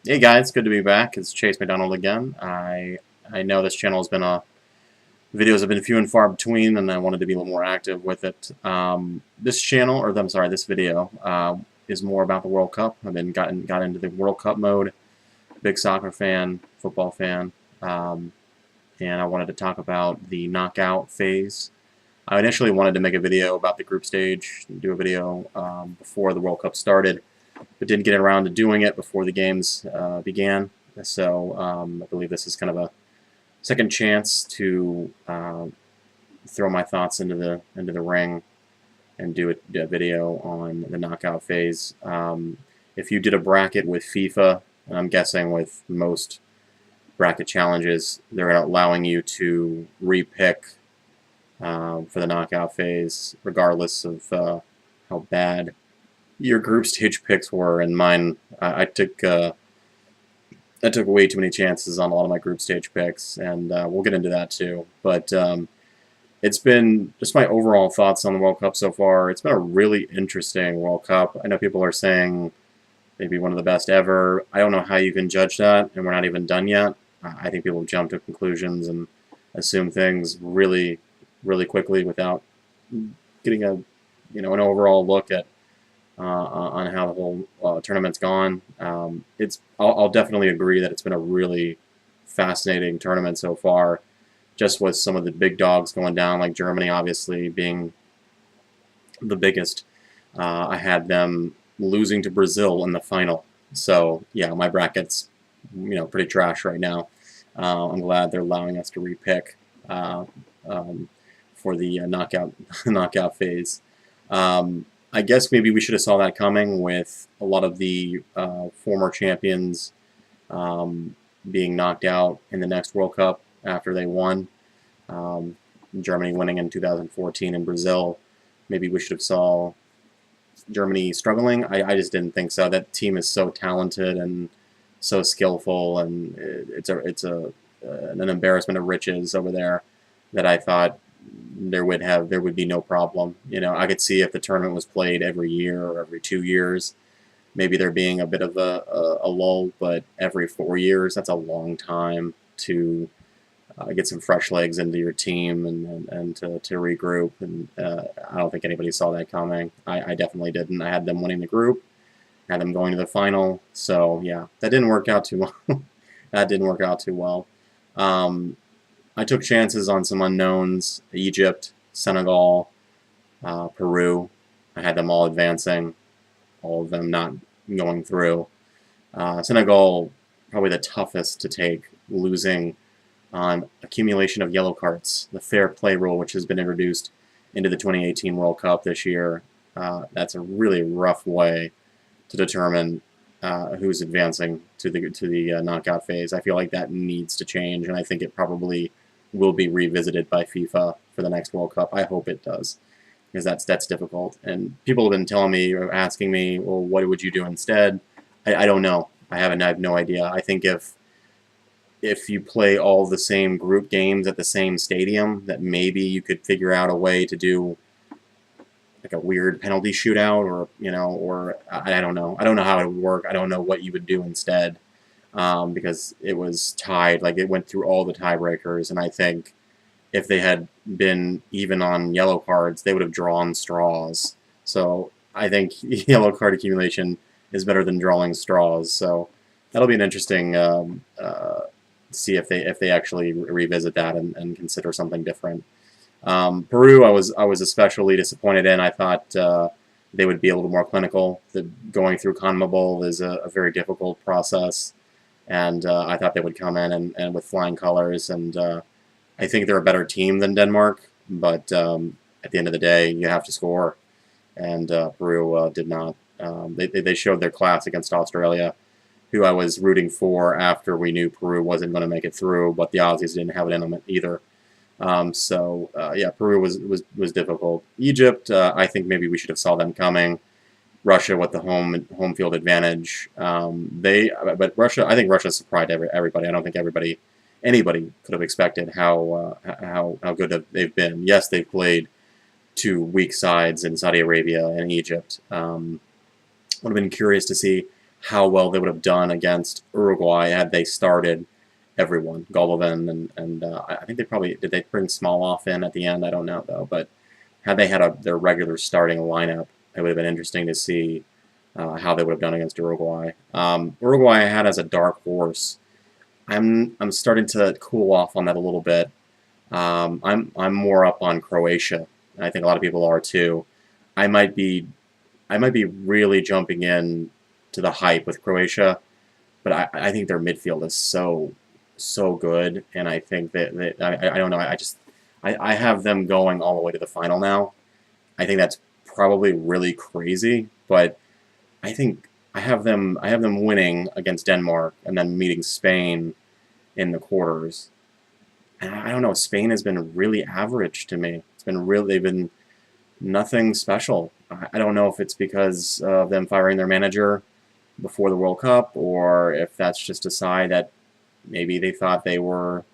Hey guys, good to be back. It's Chase McDonald again. I know this channel has been videos have been few and far between, and I wanted to be a little more active with it. This channel, or I'm sorry, this video is more about the World Cup. Got into the World Cup mode. Big soccer fan, football fan, and I wanted to talk about the knockout phase. I initially wanted to make a video about the group stage, do a video before the World Cup started, but didn't get around to doing it before the games began. So I believe this is kind of a second chance to throw my thoughts into the ring and do a video on the knockout phase. If you did a bracket with FIFA, and I'm guessing with most bracket challenges, they're allowing you to repick for the knockout phase, regardless of how bad your group stage picks were. And mine, I took way too many chances on a lot of my group stage picks, and we'll get into that too. But it's been just my overall thoughts on the World Cup so far. It's been a really interesting World Cup. I know people are saying maybe one of the best ever. I don't know how you can judge that, and we're not even done yet. I think people jump to conclusions and assume things really quickly without getting an overall look at on how the whole tournament's gone. I'll definitely agree that it's been a really fascinating tournament so far, just with some of the big dogs going down, like Germany obviously being the biggest. I had them losing to Brazil in the final. So yeah, my bracket's pretty trash right now. I'm glad they're allowing us to repick for the knockout phase. I guess maybe we should have saw that coming with a lot of the former champions being knocked out in the next World Cup after they won. Germany winning in 2014 and Brazil. Maybe we should have saw Germany struggling. I just didn't think so. That team is so talented and so skillful, and it's an embarrassment of riches over there that I thought there would be no problem. I could see if the tournament was played every year or every 2 years, maybe there being a bit of a lull, but every 4 years, that's a long time to get some fresh legs into your team and to regroup. And I don't think anybody saw that coming. I definitely didn't. I had them winning the group, had them going to the final. So yeah, that didn't work out too well. That didn't work out too well. I took chances on some unknowns: Egypt, Senegal, Peru. I had them all advancing, all of them not going through. Senegal, probably the toughest to take, losing on accumulation of yellow cards, the fair play rule, which has been introduced into the 2018 World Cup this year. That's a really rough way to determine who's advancing to the knockout phase. I feel like that needs to change, and I think it probably will be revisited by FIFA for the next World Cup. I hope it does, because that's difficult. And people have been telling me or asking me, well, what would you do instead? I don't know. I have no idea. I think if you play all the same group games at the same stadium, that maybe you could figure out a way to do like a weird penalty shootout, or I don't know. I don't know how it would work. I don't know what you would do instead. Because it was tied, like it went through all the tiebreakers, and I think if they had been even on yellow cards, they would have drawn straws. So I think yellow card accumulation is better than drawing straws. So that'll be an interesting see if they actually revisit that and consider something different. Peru, I was especially disappointed in. I thought they would be a little more clinical. Going through CONMEBOL is a very difficult process. And I thought they would come in and with flying colors, and I think they're a better team than Denmark, but at the end of the day, you have to score, and Peru did not. They showed their class against Australia, who I was rooting for after we knew Peru wasn't going to make it through, but the Aussies didn't have it in them either. Yeah, Peru was difficult. Egypt, I think maybe we should have saw them coming. Russia with the home field advantage. But Russia, I think Russia surprised everybody. I don't think anybody could have expected how good they've been. Yes, they've played two weak sides in Saudi Arabia and Egypt. Would have been curious to see how well they would have done against Uruguay had they started everyone, Golovin and I think they probably did. They bring Smoloff in at the end. I don't know though, but had they had their regular starting lineup, it would have been interesting to see how they would have done against Uruguay. Uruguay I had as a dark horse. I'm starting to cool off on that a little bit. I'm more up on Croatia, and I think a lot of people are too. I might be I might be really jumping in to the hype with Croatia, but I think their midfield is so good, and I think that I don't know. I have them going all the way to the final now. I think that's probably really crazy, but I think I have them winning against Denmark and then meeting Spain in the quarters. And I don't know. Spain has been really average to me. It's been really they've been nothing special. I don't know if it's because of them firing their manager before the World Cup, or if that's just a sign that maybe they thought they were,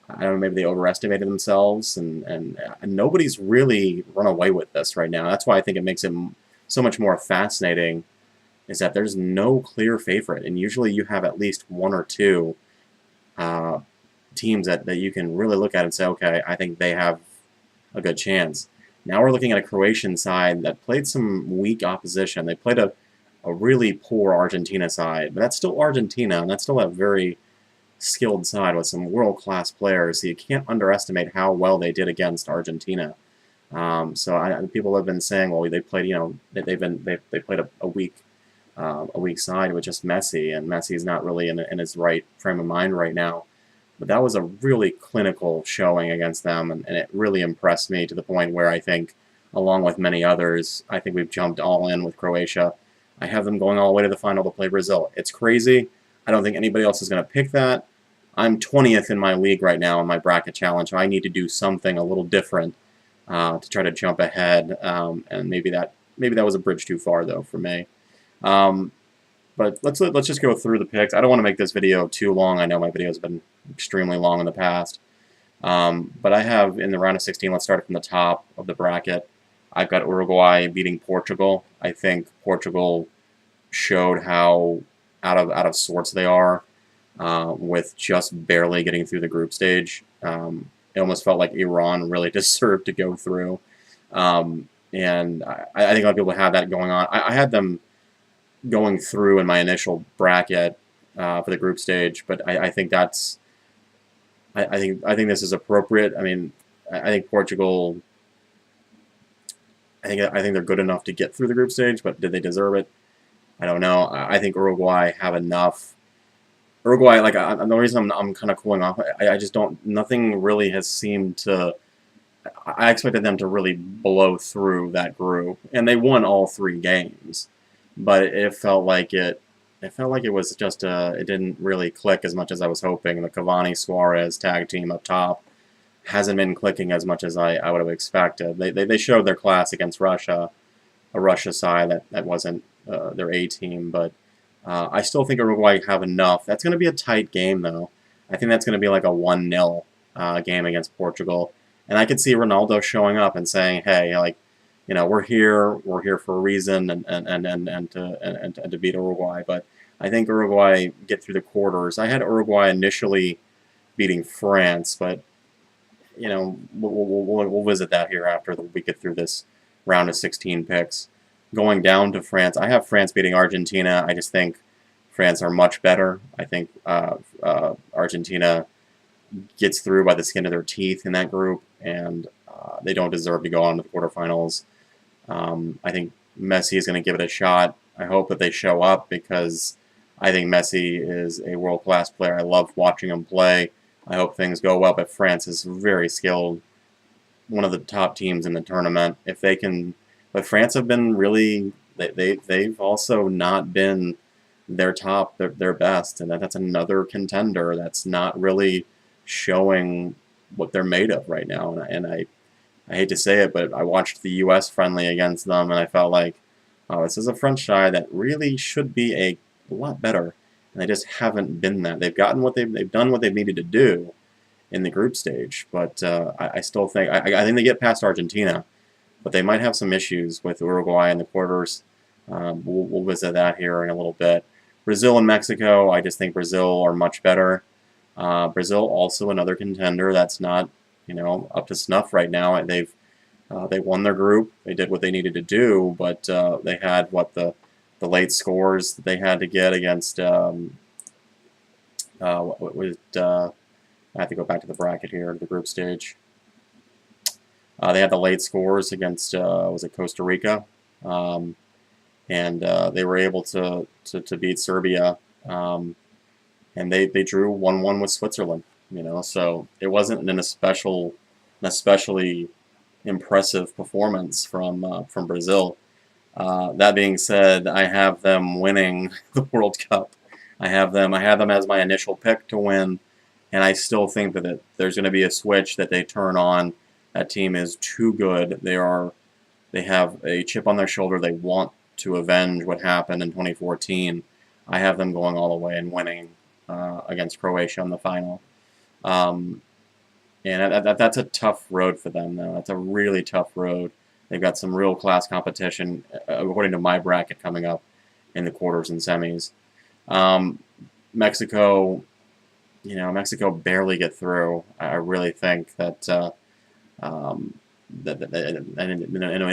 I don't know, maybe they overestimated themselves, and nobody's really run away with this right now. That's why I think it makes it so much more fascinating, is that there's no clear favorite, and usually you have at least one or two uh, teams that you can really look at and say, okay, I think they have a good chance. Now we're looking at a Croatian side that played some weak opposition. They played a really poor Argentina side, but that's still Argentina, and that's still a very skilled side with some world-class players, so you can't underestimate how well they did against Argentina. People have been saying, well, they played, they played a weak side with just Messi, and Messi is not really in his right frame of mind right now. But that was a really clinical showing against them, and it really impressed me to the point where I think, along with many others, I think we've jumped all in with Croatia. I have them going all the way to the final to play Brazil. It's crazy. I don't think anybody else is going to pick that. I'm 20th in my league right now in my bracket challenge, so I need to do something a little different to try to jump ahead. And maybe that was a bridge too far though for me. But let's just go through the picks. I don't want to make this video too long. I know my videos have been extremely long in the past. But I have in the round of 16. Let's start from the top of the bracket. I've got Uruguay beating Portugal. I think Portugal showed how out of sorts they are with just barely getting through the group stage. It almost felt like Iran really deserved to go through. And I think a lot of people have that going on. I had them going through in my initial bracket for the group stage, but I think that's I think this is appropriate. I mean, I think Portugal. I think they're good enough to get through the group stage, but did they deserve it? I don't know. I think Uruguay have enough. Uruguay, like the reason I'm kind of cooling off, I just don't. Nothing really has seemed to. I expected them to really blow through that group, and they won all 3 games, but it felt like it. It felt like it was just it didn't really click as much as I was hoping. The Cavani Suarez tag team up top hasn't been clicking as much as I would have expected. They showed their class against Russia, a Russia side that wasn't their A team, but I still think Uruguay have enough. That's going to be a tight game, though. I think that's going to be like a 1-0 game against Portugal, and I could see Ronaldo showing up and saying, "Hey, like, we're here for a reason, and to beat Uruguay." But I think Uruguay get through the quarters. I had Uruguay initially beating France, but we'll visit that here after we get through this round of 16 picks. Going down to France, I have France beating Argentina. I just think France are much better. I think Argentina gets through by the skin of their teeth in that group, and they don't deserve to go on to the quarterfinals. I think Messi is going to give it a shot. I hope that they show up because I think Messi is a world-class player. I love watching him play. I hope things go well, but France is very skilled, one of the top teams in the tournament. If they can, but France have been really, they've also not been their best, and that's another contender that's not really showing what they're made of right now. And I hate to say it, but I watched the U.S. friendly against them, and I felt like, oh, this is a French side that really should be a lot better. And they just haven't been that. They've done what they've needed to do in the group stage, but I still think I think they get past Argentina, but they might have some issues with Uruguay in the quarters. We'll visit that here in a little bit. Brazil and Mexico, I just think Brazil are much better. Brazil also another contender that's not, up to snuff right now. They won their group. They did what they needed to do, but they had the late scores that they had to get against. What was I have to go back to the bracket here, to the group stage. They had the late scores against was it Costa Rica, and they were able to beat Serbia, and they drew 1-1 with Switzerland. So it wasn't an especially impressive performance from Brazil. That being said, I have them winning the World Cup. I have them as my initial pick to win, and I still think that there's going to be a switch that they turn on. That team is too good. They have a chip on their shoulder. They want to avenge what happened in 2014. I have them going all the way and winning against Croatia in the final. And that's a tough road for them, though. That's a really tough road. They've got some real class competition, according to my bracket, coming up in the quarters and semis. Mexico, Mexico barely get through. I really think that, in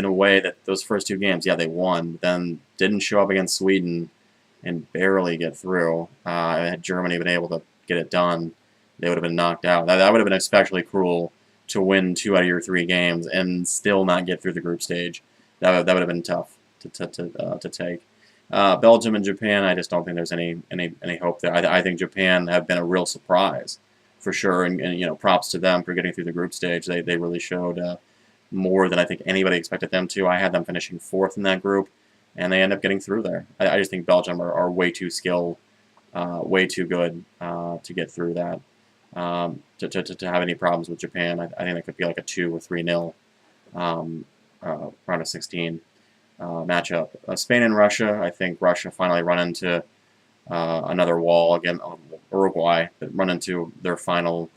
a way that those first two games, yeah, they won, then didn't show up against Sweden and barely get through. Had Germany been able to get it done, they would have been knocked out. That would have been especially cruel, to win 2 out of your 3 games and still not get through the group stage. That would have been tough to take. Belgium and Japan, I just don't think there's any hope there. I think Japan have been a real surprise, for sure, and props to them for getting through the group stage. They really showed more than I think anybody expected them to. I had them finishing 4th in that group, and they end up getting through there. I just think Belgium are way too skilled, way too good to get through that. To have any problems with Japan. I think it could be like a 2 or 3-0 round of 16 matchup. Spain and Russia, I think Russia finally run into another wall again. Uruguay run into their final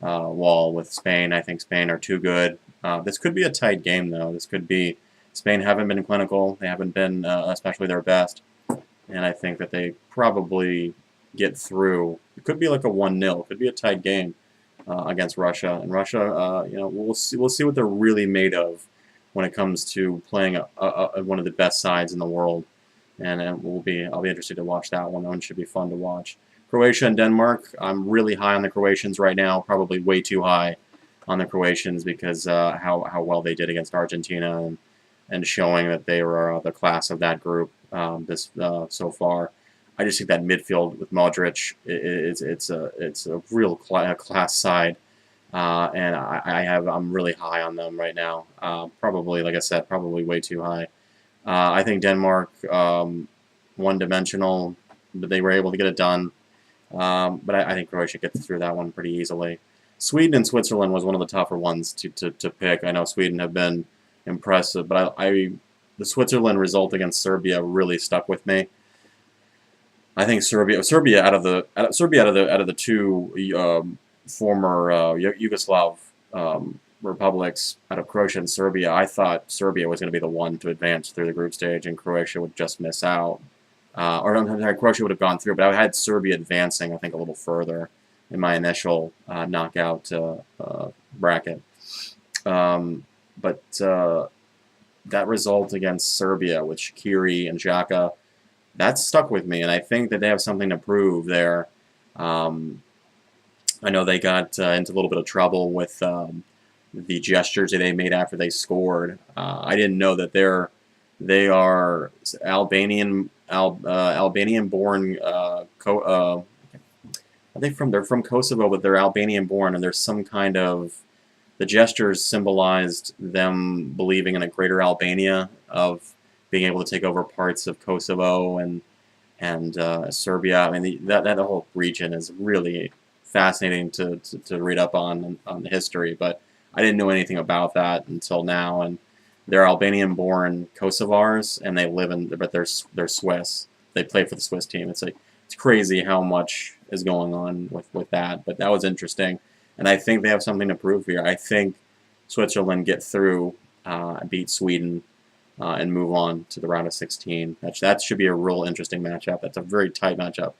wall with Spain. I think Spain are too good. This could be a tight game, though. This could be Spain haven't been clinical. They haven't been especially their best, and I think that they probably get through. It could be like a 1-0. It could be a tight game against Russia. And Russia, we'll see what they're really made of when it comes to playing one of the best sides in the world. And I'll be interested to watch that one. That one should be fun to watch. Croatia and Denmark. I'm really high on the Croatians right now. Probably way too high on the Croatians because how well they did against Argentina and showing that they were the class of that group so far. I just think that midfield with Modric, it's a real class side, and I'm really high on them right now. Probably, like I said, probably way too high. I think Denmark, one-dimensional, but they were able to get it done. But I think Croatia gets through that one pretty easily. Sweden and Switzerland was one of the tougher ones to pick. I know Sweden have been impressive, but the Switzerland result against Serbia really stuck with me. I think Serbia out of the two former Yugoslav republics, out of Croatia and Serbia, I thought Serbia was going to be the one to advance through the group stage, and Croatia would just miss out. Croatia would have gone through, but I had Serbia advancing, I think, a little further in my initial knockout bracket. But that result against Serbia with Shaqiri and Xhaka, that stuck with me, and I think that they have something to prove there. I know they got into a little bit of trouble with the gestures that they made after they scored. I didn't know that they are Albanian born. They're from Kosovo, but they're Albanian born, and there's some kind of, the gestures symbolized them believing in a greater Albania, of being able to take over parts of Kosovo and Serbia. I mean, that whole region is really fascinating to read up on the history, but I didn't know anything about that until now. And they're Albanian-born Kosovars, and but they're Swiss. They play for the Swiss team. It's crazy how much is going on with that, but that was interesting, and I think they have something to prove here. I think Switzerland get through, beat Sweden. and move on to the round of 16. That should be a real interesting matchup. That's a very tight matchup.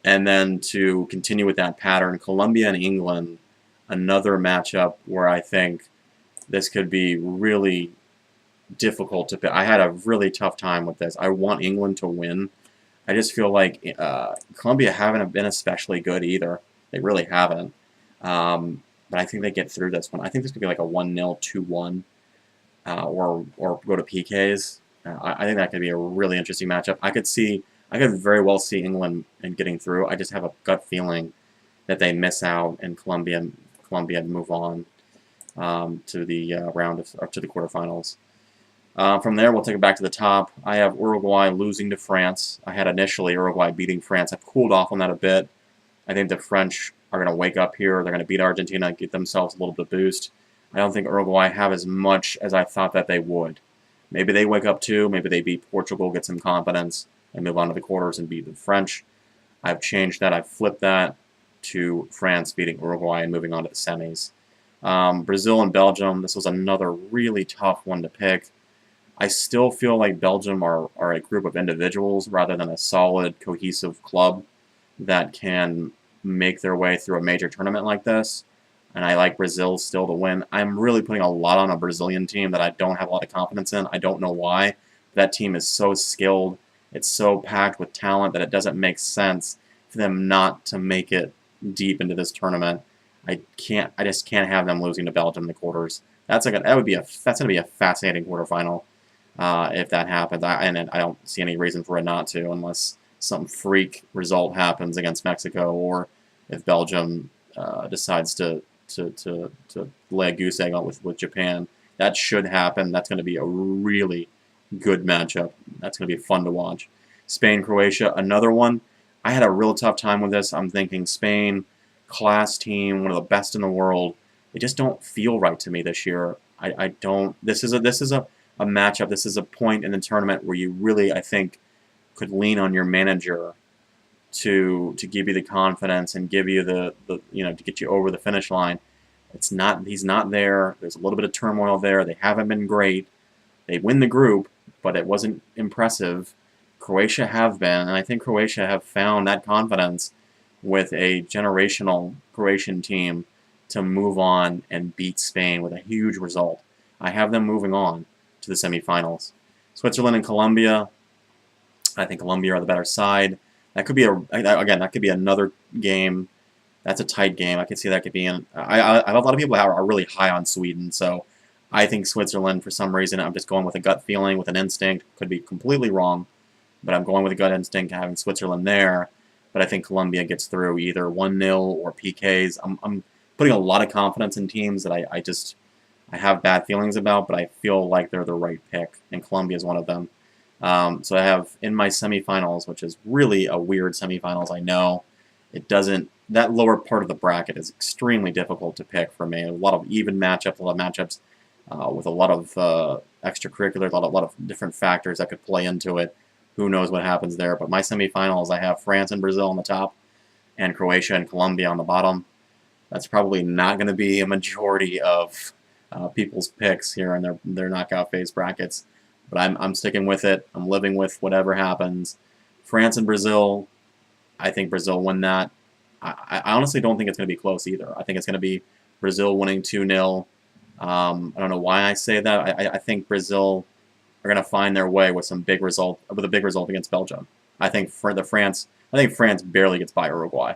And then to continue with that pattern, Colombia and England, another matchup where I think this could be really difficult to pick. I had a really tough time with this. I want England to win. I just feel like Colombia haven't been especially good either. They really haven't. But I think they get through this one. I think this could be like a 1-0, 2-1, or go to PKs. I think that could be a really interesting matchup. I could very well see England getting through. I just have a gut feeling that they miss out and Colombia move on to the round of, or to the quarterfinals. From there, we'll take it back to the top. I have Uruguay losing to France. I had initially Uruguay beating France. I've cooled off on that a bit. I think the French are going to wake up here. They're going to beat Argentina and get themselves a little bit of boost. I don't think Uruguay have as much as I thought that they would. Maybe they wake up too. Maybe they beat Portugal, get some confidence, and move on to the quarters and beat the French. I've changed that. I've flipped that to France beating Uruguay and moving on to the semis. Brazil and Belgium, this was another really tough one to pick. I still feel like Belgium are a group of individuals rather than a solid, cohesive club that can make their way through a major tournament like this. And I like Brazil still to win. I'm really putting a lot on a Brazilian team that I don't have a lot of confidence in. I don't know why. That team is so skilled. It's so packed with talent that it doesn't make sense for them not to make it deep into this tournament. I just can't have them losing to Belgium in the quarters. That's going to be a fascinating quarterfinal if that happens. And I don't see any reason for it not to, unless some freak result happens against Mexico, or if Belgium decides to lay a goose egg on with Japan. That should happen. That's going to be a really good matchup. That's going to be fun to watch. Spain, Croatia, another one. I had a real tough time with this. I'm thinking Spain, class team, one of the best in the world. They just don't feel right to me this year. I don't. This is a matchup. This is a point in the tournament where you really, I think, could lean on your manager to give you the confidence and give you the to get you over the finish line. He's not there. There's a little bit of turmoil there. They haven't been great. They win the group, but it wasn't impressive. Croatia have been, and I think Croatia have found that confidence with a generational Croatian team to move on and beat Spain with a huge result. I have them moving on to the semifinals. Switzerland and Colombia. I think Colombia are the better side. That could be that could be another game. That's a tight game. I could see that could be in. I have a lot of people who are really high on Sweden, so I think Switzerland, for some reason, I'm just going with a gut feeling, with an instinct. Could be completely wrong, but I'm going with a gut instinct having Switzerland there. But I think Colombia gets through either 1-0 or PKs. I'm putting a lot of confidence in teams that I have bad feelings about, but I feel like they're the right pick, and Colombia is one of them. So I have in my semifinals, which is really a weird semifinals, I know. That lower part of the bracket is extremely difficult to pick for me. A lot of even matchups, a lot of matchups with a lot of extracurriculars, a lot of different factors that could play into it. Who knows what happens there? But my semifinals, I have France and Brazil on the top, and Croatia and Colombia on the bottom. That's probably not going to be a majority of people's picks here in their knockout phase brackets. But I'm sticking with it. I'm living with whatever happens. France and Brazil, I think Brazil win that. I honestly don't think it's going to be close either. I think it's going to be Brazil winning 2-0. I don't know why I say that. I think Brazil are going to find their way with a big result against Belgium. I think France barely gets by Uruguay,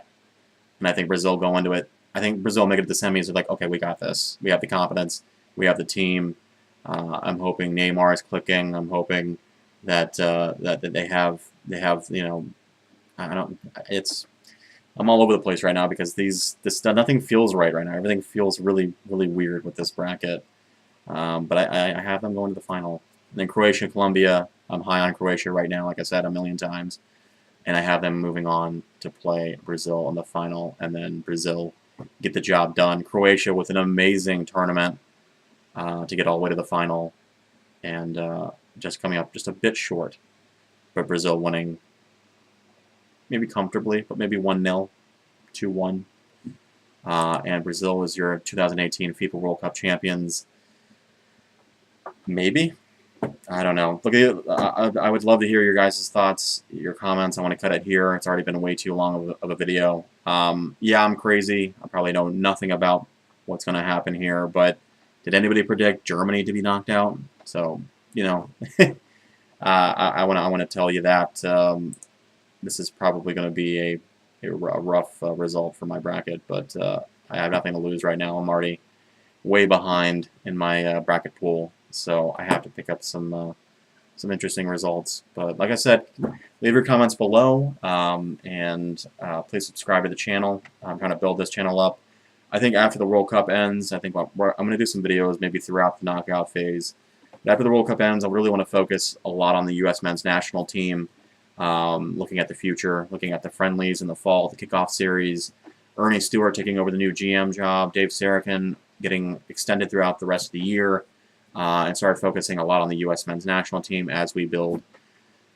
and I think Brazil go into it. I think Brazil make it to the semis. They're like, okay, we got this. We have the confidence. We have the team. I'm hoping Neymar is clicking. I'm hoping that they have I'm all over the place right now because nothing feels right now. Everything feels really, really weird with this bracket. But I have them going to the final. And then Croatia, Colombia, I'm high on Croatia right now, like I said a million times. And I have them moving on to play Brazil in the final, and then Brazil get the job done. Croatia with an amazing tournament to get all the way to the final, and just coming up just a bit short. But Brazil winning maybe comfortably, but maybe 1-0, 2-1. And Brazil is your 2018 FIFA World Cup champions. Maybe. I don't know. Look, I would love to hear your guys' thoughts, your comments. I want to cut it here. It's already been way too long of a video. Yeah, I'm crazy. I probably know nothing about what's going to happen here, but did anybody predict Germany to be knocked out? So, you know, I want to tell you that this is probably going to be a rough result for my bracket, but I have nothing to lose right now. I'm already way behind in my bracket pool, so I have to pick up some interesting results. But like I said, leave your comments below, and please subscribe to the channel. I'm trying to build this channel up. I think after the World Cup ends, I think I'm going to do some videos maybe throughout the knockout phase. But after the World Cup ends, I really want to focus a lot on the U.S. men's national team, looking at the future, looking at the friendlies in the fall, the kickoff series, Ernie Stewart taking over the new GM job, Dave Sarachan getting extended throughout the rest of the year, and start focusing a lot on the U.S. men's national team as we build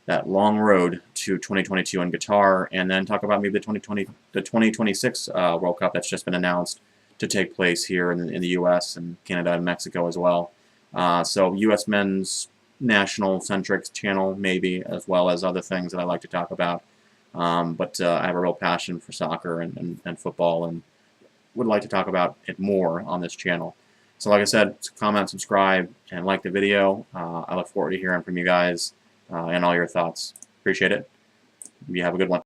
that long road to 2022 in Qatar, and then talk about maybe the 2026 World Cup that's just been announced to take place here in the U.S. and Canada and Mexico as well. So U.S. men's national-centric channel maybe, as well as other things that I like to talk about. But I have a real passion for soccer and football, and would like to talk about it more on this channel. So like I said, comment, subscribe, and like the video. I look forward to hearing from you guys and all your thoughts. Appreciate it. You have a good one.